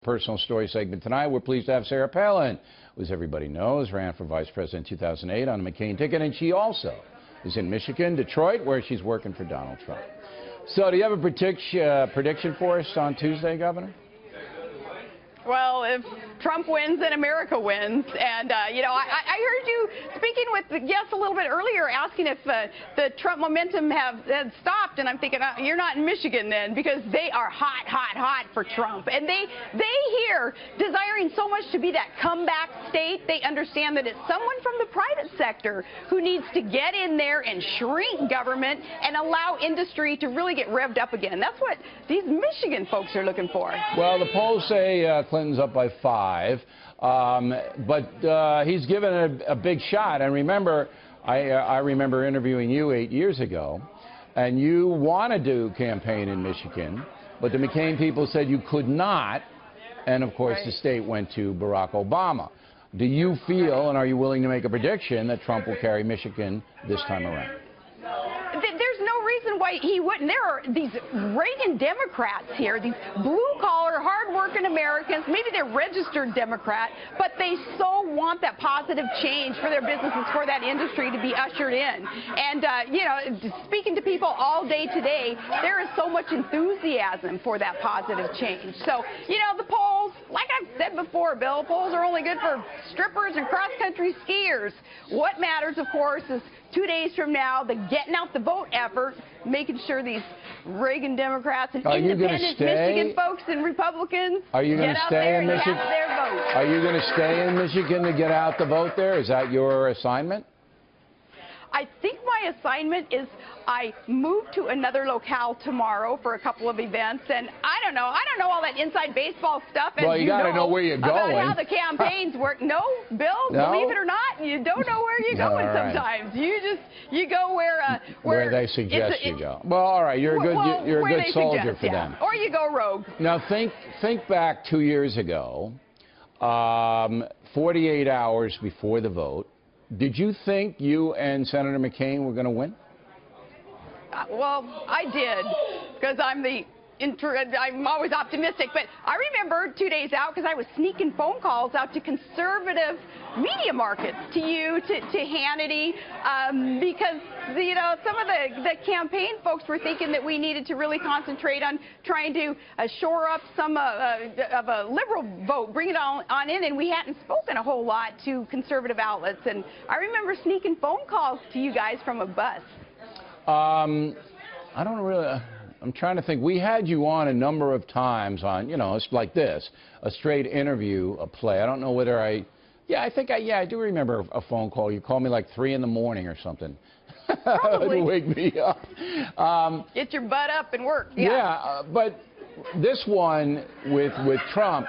Personal story segment tonight. We're pleased to have Sarah Palin, who, as everybody knows, ran for vice president in 2008 on a McCain ticket, and she also is in Michigan, Detroit, where she's working for Donald Trump. So do you have a prediction for us on Tuesday, Governor? Well, if Trump wins, then America wins. And, you know, I heard you speaking with the guests a little bit earlier asking if the Trump momentum had stopped. And I'm thinking, you're not in Michigan then, because they are hot, hot, hot for Trump. And they here, desiring so much to be that comeback state, they understand that it's someone from the private sector who needs to get in there and shrink government and allow industry to really get revved up again. That's what these Michigan folks are looking for. Well, the polls say Clinton's up by 5, but he's given a big shot. And remember, I remember interviewing you 8 years ago, and you wanted to campaign in Michigan, but the McCain people said you could not, and of course the state went to Barack Obama. Do you feel, and are you willing to make a prediction, that Trump will carry Michigan this time around? There's no reason why he wouldn't. There are these Reagan Democrats here, these blue-collar, hard-working Americans. Maybe they're registered Democrat, but they so want that positive change for their businesses, for that industry to be ushered in. And, you know, speaking to people all day today, there is so much enthusiasm for that positive change. So, you know, the polls, like I've said before, Bill, polls are only good for strippers and cross-country skiers. What matters, of course, is 2 days from now, the getting out the vote effort, making sure these Reagan Democrats and independent Michigan folks and Republicans get out there and cast their vote. Are you going to stay in Michigan to get out the vote there? Is that your assignment? I think my assignment is I move to another locale tomorrow for a couple of events, and I don't know all that inside baseball stuff. Well, you got to know where you're going. About how the campaigns work. No, Bill, believe it or not, you don't know where you're going sometimes. You go where they suggest you go. Well, all right, you're a good soldier for them. Or you go rogue. Now think back 2 years ago, 48 hours before the vote. Did you think you and Senator McCain were going to win? Well, I did, because I'm always optimistic. But I remember 2 days out, because I was sneaking phone calls out to conservative media markets, to you, to Hannity, because, you know, some of the campaign folks were thinking that we needed to really concentrate on trying to shore up some of a liberal vote, bring it on in, and we hadn't spoken a whole lot to conservative outlets. And I remember sneaking phone calls to you guys from a bus. I don't really. I'm trying to think. We had you on a number of times on, you know, it's like this, a straight interview, a play. I don't know whether I do remember a phone call. You called me like 3 in the morning or something. Probably. To wake me up. Get your butt up and work. Yeah, but this one with Trump,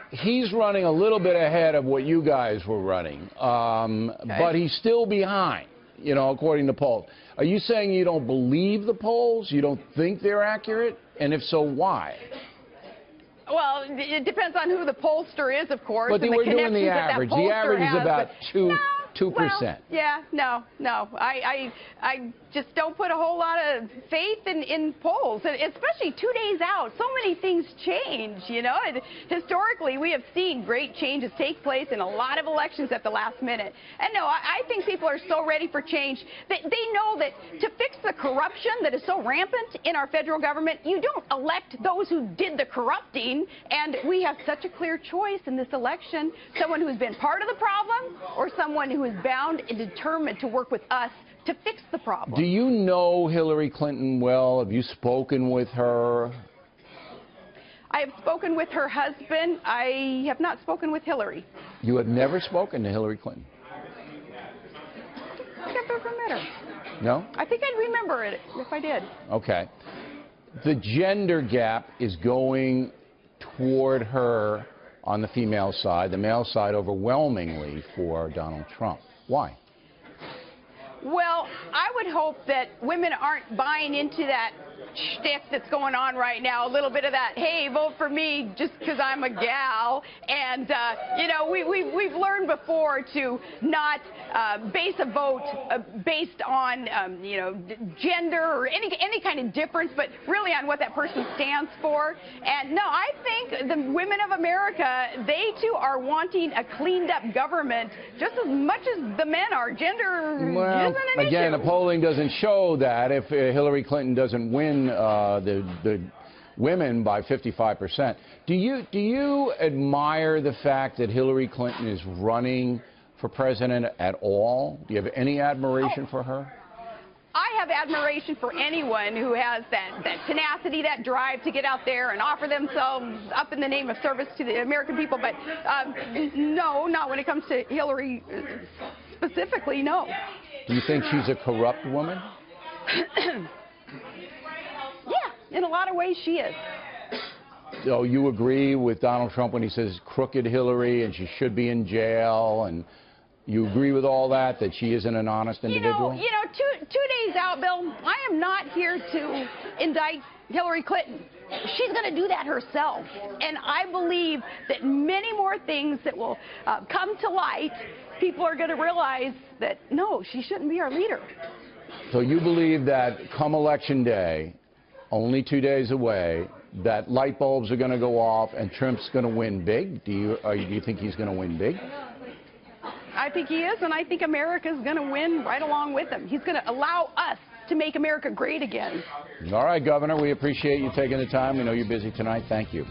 he's running a little bit ahead of what you guys were running, but he's still behind, you know, according to polls. Are you saying you don't believe the polls? You don't think they're accurate? And if so, why? Well, it depends on who the pollster is, of course. But we're doing the average. The average is about 2%. Well, yeah, no. I just don't put a whole lot of faith in polls, and especially 2 days out. So many things change, you know. And historically, we have seen great changes take place in a lot of elections at the last minute. And no, I think people are so ready for change. They know that to fix the corruption that is so rampant in our federal government, you don't elect those who did the corrupting. And we have such a clear choice in this election: someone who's been part of the problem, or someone who is bound and determined to work with us to fix the problem. Do you know Hillary Clinton well? Have you spoken with her? I have spoken with her husband. I have not spoken with Hillary. You have never spoken to Hillary Clinton? I think I've ever met her. No? I think I'd remember it if I did. Okay. The gender gap is going toward her on the female side, the male side overwhelmingly for Donald Trump. Why? Well, I would hope that women aren't buying into that shtick that's going on right now, a little bit of that, hey, vote for me just because I'm a gal. And, you know, we've learned before to not base a vote based on, you know, gender or any kind of difference, but really on what that person stands for. And, no, I think the women of America, they, too, are wanting a cleaned-up government just as much as the men are. Gender isn't an again, issue. the polling doesn't show that if Hillary Clinton doesn't win the women by 55%. Do you admire the fact that Hillary Clinton is running for president at all? Do you have any admiration for her? I have admiration for anyone who has that tenacity, that drive to get out there and offer themselves up in the name of service to the American people. But no, not when it comes to Hillary specifically, no. Do you think she's a corrupt woman? Yeah, in a lot of ways she is. So you agree with Donald Trump when he says crooked Hillary and she should be in jail, and you agree with all that she isn't an honest individual? You know, two days out, Bill, I am not here to indict Hillary Clinton. She's going to do that herself. And I believe that many more things that will come to light, people are going to realize that, no, she shouldn't be our leader. So you believe that come Election Day, only 2 days away, that light bulbs are going to go off and Trump's going to win big? Do you think he's going to win big? I think he is, and I think America's going to win right along with him. He's going to allow us to make America great again. All right, Governor, we appreciate you taking the time. We know you're busy tonight. Thank you.